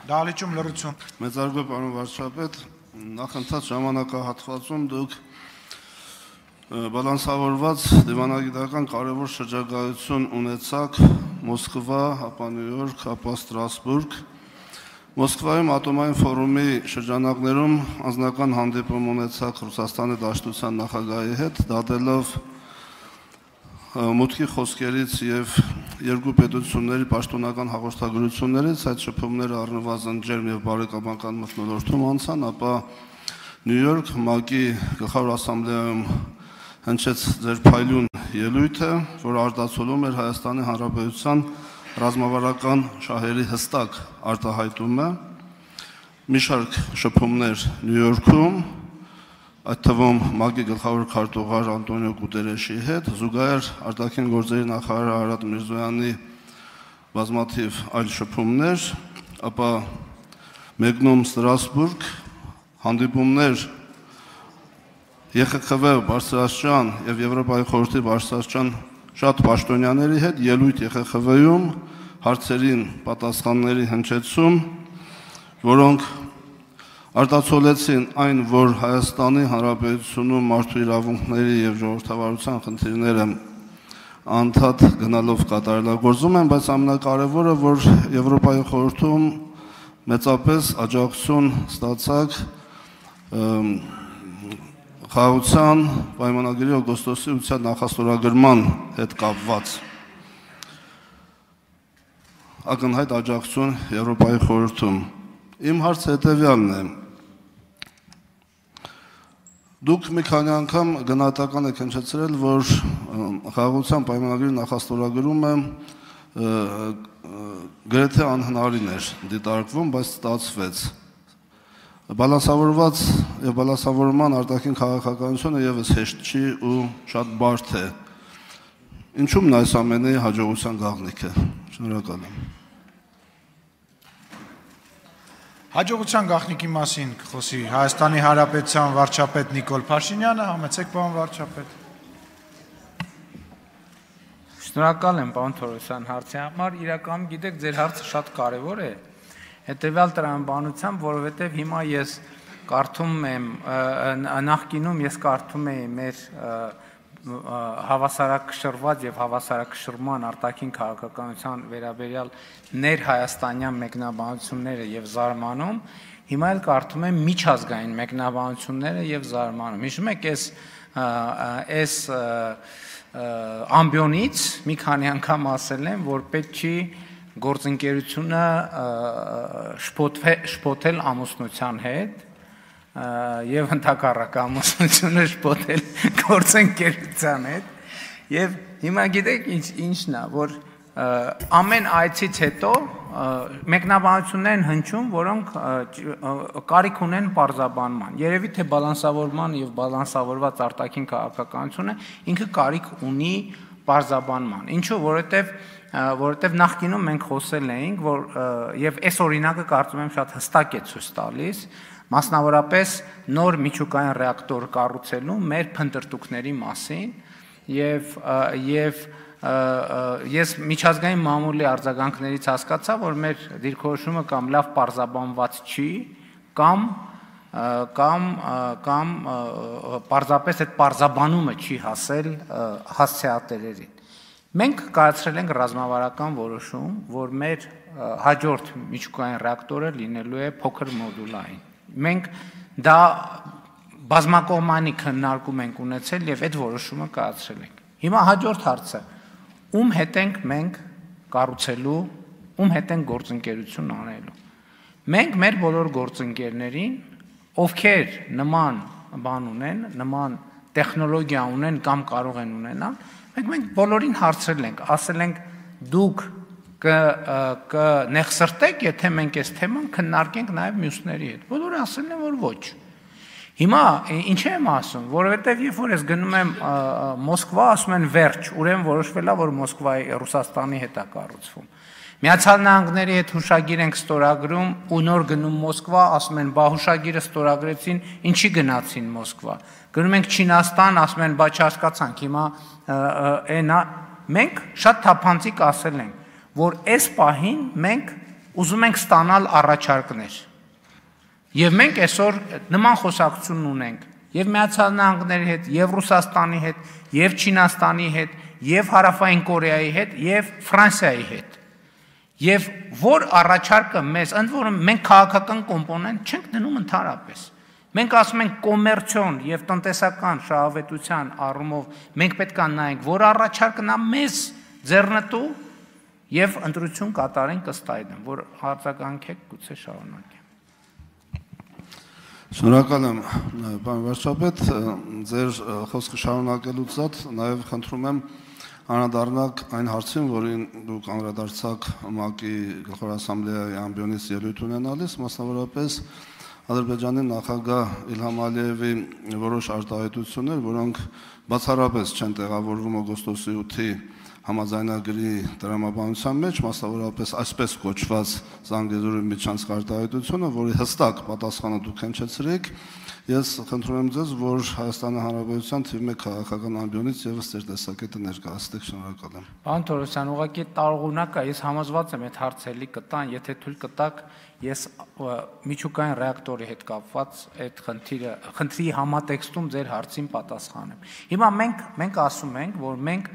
Դահլիճում լռություն։ Մեծարգո պարոն վարչապետ, նախընթաց ժամանակահատվածում դուք բալանսավորված դիվանագիտական կարևոր շրջագայություն ունեցաք Մոսկվա, ապա Նյու Յորք, ապա Ստրասբուրգ։ Մոսկվայում ատոմային ֆորումի շրջանակներում անձնական հանդիպում ունեցաք Ռուսաստանի Դաշնության նախագահի հետ, դատելով մուտքի խոսքերից եւ երկու պետությունների պաշտոնական հաղորդագրություններից այդ շփումները առնվազն ջերմ եւ բարեկամական մթնոլորտում անցան, ապա Նյու Յորք ՄԱԿ-ի գլխավոր ասամբլեայում հնչեց ձեր փայլուն ելույթը, որ արտացոլում էր Հայաստանի Հանրապետության ռազմավարական շահերի հստակ արտահայտումը, մի շարք շփումներ Նյու Յորքում, այդ թվում ՄԱԿ-ի գլխավոր քարտուղար Անտոնիո Գուտերեշի հետ, զուգահեռ արտաքին գործերի նախարար Արադ Միրզոյանի բազմաթիվ այլ շփումներ, ապա մեկնում Ստրասբուրգ, հանդիպումներ ԵԽԽՎ բարձրաստիճան եւ Եվրոպայի խորհրդի բարձրաստիճան շատ պաշտոնյաների հետ, ելույթ ԵԽԽՎ-ում, հարցերին պատասխանների հնչեցում, որոնք արտացոլեցին այն, որ Հայաստանի Հանրապետությունում մարդու իրավունքների եւ ժողովրդավարության խնդիրները անդադ գնալով կատարելագործում են, բայց ամենակարևորը, որ Եվրոպայի խորհրդում մեծապես աջակցություն ստացակ խաղաղության պայմանագրի օգոստոսի 8-ի նախաստորագրման հետ կապված ակնհայտ աջակցություն Եվրոպայի խորհրդում։ Իմ հարցը հետևյալն է. Դուք մի քանի անգամ գնահատական եք հնչեցրել, որ խաղաղության պայմանագրի նախաստորագրումը գրեթե անհնարին էր դիտարկվում, բայց ստացվեց։ Բալանսավորված եւ բալանսավորման արտաքին քաղաքականությունը եւս հեշտ չի ու շատ բարդ է։ Ինչու՞մն այս ամենի հաջողության գաղտնիքը։ Շնորհակալ եմ։ Հաջողության գաղտնիքի մասին կխոսի Հայաստանի Հանրապետության վարչապետ Նիկոլ Փաշինյանը, համեցեք պարոն վարչապետ։ Շնորհակալ եմ պարոն Թորոսյան հարցի համար, իրականում գիտեք ձեր հարցը շատ կարևոր է, հետևյալ տրամաբանությամբ, որովհետև հիմա ես կարդում եմ, նախկինում ես կարդում էի մեր հավասարակշռված եւ հավասարակշռման արտաքին քաղաքականության վերաբերյալ ներհայաստանյան մեկնաբանությունները եւ զարմանում, հիմա էլ կարդում եմ միջազգային մեկնաբանությունները եւ զարմանում։ Հիշում եք այս ամբիոնից մի քանի անգամ ասել եմ, որ պետք չի գործընկերությունը շփոթել ամուսնության հետ եւ ընդհակառակը ամուսնությունը շփոթել գործընկերության հետ եւ հիմա գիտեք ինչն է, որ ամեն այցից հետո մեկնաբանություններ են հնչում, որոնք կարիք ունեն պարզաբանման։ Երևի թե բալանսավորման եւ բալանսավորված արտաքին քաղաքականությունը ինքը կարիք ունի պարզաբանման։ Ինչու՞, որովհետև նախկինում մենք խոսել էինք, որ եւ այս օրինակը կարծում եմ շատ հստակ է ցույց տալիս, մասնավորապես նոր միջուկային ռեակտոր կառուցելու մեր փնտրտուքների մասին եւ ես միջազգային մամուլի արձագանքներից հասկացա, որ մեր դիրքորոշումը կամ լավ պարզաբանված չի, կամ պարզապես այդ պարզաբանումը չի հասել հասցեատերերին։ Մենք կայացրել ենք ռազմավարական որոշում, որ մեր հաջորդ միջուկային ռեակտորը լինելու է փոքր մոդուլային։ Մենք դա բազմակողմանի քննարկում ենք ունեցել եւ այդ որոշումը կայացրել ենք։ Հիմա հաջորդ հարցը. ում հետ ենք մենք կառուցելու, ում հետ ենք գործընկերություն անելու։ Մենք մեր բոլոր գործընկերներին, ովքեր նման բան ունեն, նման տեխնոլոգիա ունեն կամ կարող են ունենալ, մենք բոլորին հարցրել ենք, ասել ենք դուք կնեղսրտեք, եթե մենք այս թեման քննարկենք նաև մյուսների հետ։ Բոլորը ասել են, որ ոչ։ Հիմա ինչ եմ ասում, որովհետև երբ որ ես գնում եմ Մոսկվա, ասում են վերջ, ուրեմն որոշվել է, որ Մոսկվայի Ռուսաստանի հետ է կառուցվում։ Միացյալ Նահանգների հետ հուշագիր ենք ստորագրում ու նոր գնում Մոսկվա, ասում են, բա հուշագիրը ստորագրեցին, ինչի գնացին Մոսկվա։ Գնում ենք Չինաստան, ասում են, բա չհասկացանք, հիմա այնա, մենք շատ թափանցիկ ասել ենք, որ այս պահին մենք ուզում ենք ստանալ առաջարկներ։ Եվ մենք այսօր նման խոսակցություն ունենք եւ Միացյալ Նահանգների հետ, եւ Ռուսաստանի հետ, եւ Չինաստանի հետ, եւ Հարավային Կորեայի հետ, եւ Ֆրանսիայի հետ։ Եվ որ առաջարկը մեզ, ընդ որում մենք քաղաքական կոմպոնենտ չենք դնում ընդհանրապես։ Մենք ասում ենք կոմերցիոն եւ տնտեսական շահավետության առումով մենք պետք է նայենք, որ առաջարկն է մեզ ձեռնտու եւ ընտրություն կատարենք ըստ այդմ, որ արձագանքեք գուցե շարունակենք։ Շնորհակալ եմ, պարոն վարչապետ, ձեր խոսքը շարունակելուց զատ նաև խնդրում եմ անդրադառնալ այն հարցին, որին դուք անդրադարձաք ՄԱԿ-ի Գլխավոր ասամբլեայի ամբիոնից ելույթ ունենալիս, մասնավորապես Ադրբեջանի նախագահ Իլհամ Ալիևի որոշ արտահայտություններ, որոնք բացառապես չեն տեղավորվում օգոստոսի 8-ի համաձայնագրի տրամաբանության մեջ, մասնավորապես այսպես կոչված Զանգեզուրի միջանցք արտահայտությունը, որի հստակ պատասխանը դուք հնչեցրիք, ես խնդրում եմ ձեզ, որ Հայաստանի Հանրապետության թիվ 1 քաղաքական ամբիոնից եւս ձեր տեսակետը ներկայացնեք, շնորհակալ եմ։ Պարոն Թորոսյան, ուղղակի տարողունակ է, ես համոզված եմ այդ հարցերի կտան, եթե թույլ կտաք, ես միջուկային ռեակտորի հետ կապված այդ խնդրի համատեքստում ձեր հարցին պատասխանեմ։ Հիմա մենք ասում ենք, որ մենք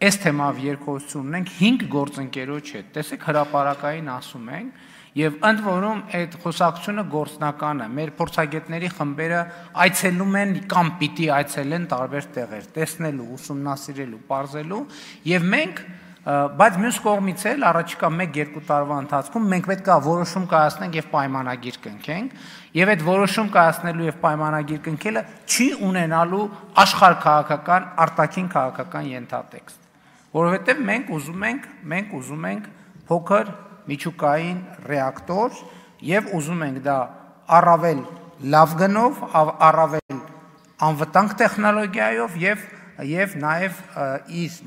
այս թեմայով երկխոսություն ունենք 5 գործընկերոջ հետ։ Տեսեք, հրապարակային ասում ենք, եւ ընդ որում այդ խոսակցությունը գործնական է։ Մեր փորձագետների խմբերը այցելում են կամ պիտի այցելեն տարբեր տեղեր, տեսնելու, ուսումնասիրելու, պարզելու, եւ մենք, բայց մյուս կողմից էլ առաջիկա 1-2 տարվա ընթացքում մենք պետք է որոշում կայացնենք եւ պայմանագիր կնքենք, եւ այդ որոշում կայացնելու եւ պայմանագիր կնքելը չի ունենալու աշխարհքաղաքական, արտաքին քաղաքական ենթատեքստ, որովհետեւ մենք ուզում ենք փոքր միջուկային ռեակտոր եւ ուզում ենք դա առավել լավ գնով, առավել անվտանգ տեխնոլոգիայով եւ նաեւ իր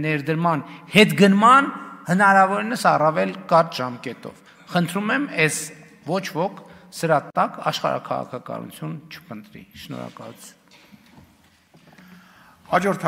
ներդրման հետգնման հնարավորինս առավել կարճ ժամկետով։ Խնդրում եմ, այս ոչ ոք սրա տակ աշխարհաքաղաքականություն չփնտրի։ Շնորհակալություն։ Հաջորդ